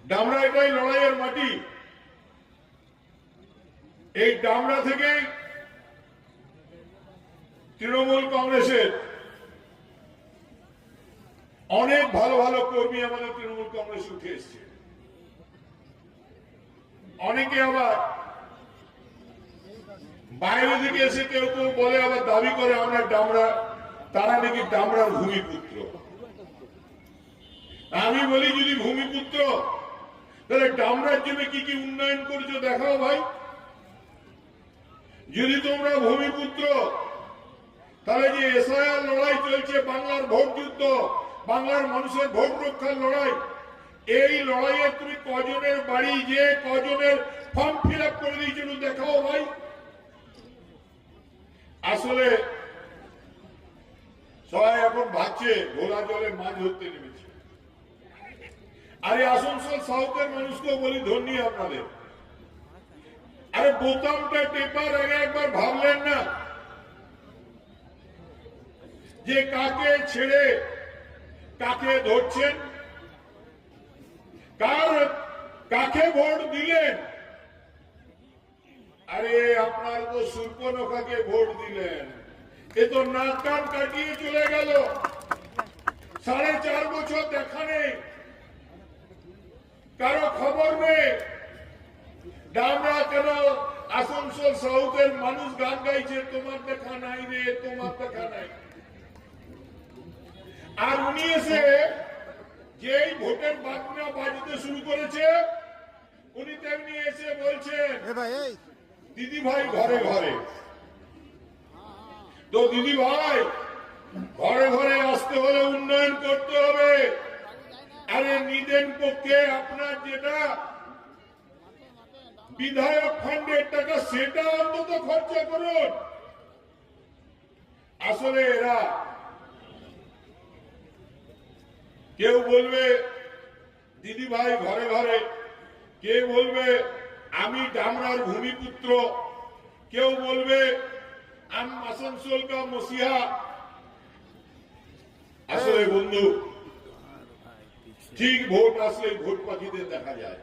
ডামরা এটাই লড়াইয়ের মাটি। এই ডামরা থেকেই তৃণমূল কংগ্রেসের অনেক ভালো ভালো কর্মী আমাদের তৃণমূল কংগ্রেস উঠে এসছে। অনেকে আবার বাইরে থেকে এসে কেউ কেউ বলে, আবার দাবি করে আমরা ডামরা, তারা নাকি ডামরার ভূমিপুত্র। আমি বলি, যদি ভূমিপুত্র তাহলে ডামরার জন্য কি কি উন্নয়ন করছো দেখাও ভাই। যদি তোমরা ভূমিপুত্র, তাহলে যে এসআইআর লড়াই চলছে, বাংলার ভোট যুদ্ধ, বাংলার মানুষের ভোট রক্ষার লড়াই, এই লড়াইয়ে তুমি কজনের বাড়ি যে কজনের ফর্ম ফিল আপ করে দিয়েছিল দেখাও ভাই। আসলে সবাই এখন ভাবছে ঘোলা জলে মাছ ধরতে নেমেছে। আরে আসানসোল সাউথের মানুষকেও বলি ধন্যবাদ আপনাদের। আরে বোতামটা টেপার আগে একবার ভাবলেন না যে কাকে ছেড়ে কাকে ধরছেন, কাকে ভোট দিলেন? আরে আপনার তো সুর্পনখাকে ভোট দিলেন, এ তো নাক কান কাটিয়ে চলে গেল। 4.5 বছর দেখা নেই, কারো খবর নেই। ডামরা কেন আসানসোল সাউথের মানুষ গান গাইছে, তোমার দেখা নাই রে, তোমার দেখা নাই। আর উনি এসে যেই ভোটের বাজনা বাজতে শুরু করেছে, উনি তেমনি এসে বলছেন দিদি ভাই ঘরে ঘরে। তো দিদি ভাই ঘরে ঘরে আসতে হলে উন্নয়ন করতে হবে। আরে নিদেন পক্ষে আপনার যেটা বিধায়ক ফান্ডের টাকা, সেটা অন্তত খরচা করুন। আসলে এরা কেউ বলবে দিদি ভাই ঘরে ঘরে, কেউ বলবে আমি ডামরার ভূমিপুত্র, কেউ বলবে আমি আসানসোল কা মসিহা। আসলে বন্ধু, ঠিক ভোট আসলে ভোট পাখিদের দেখা যায়।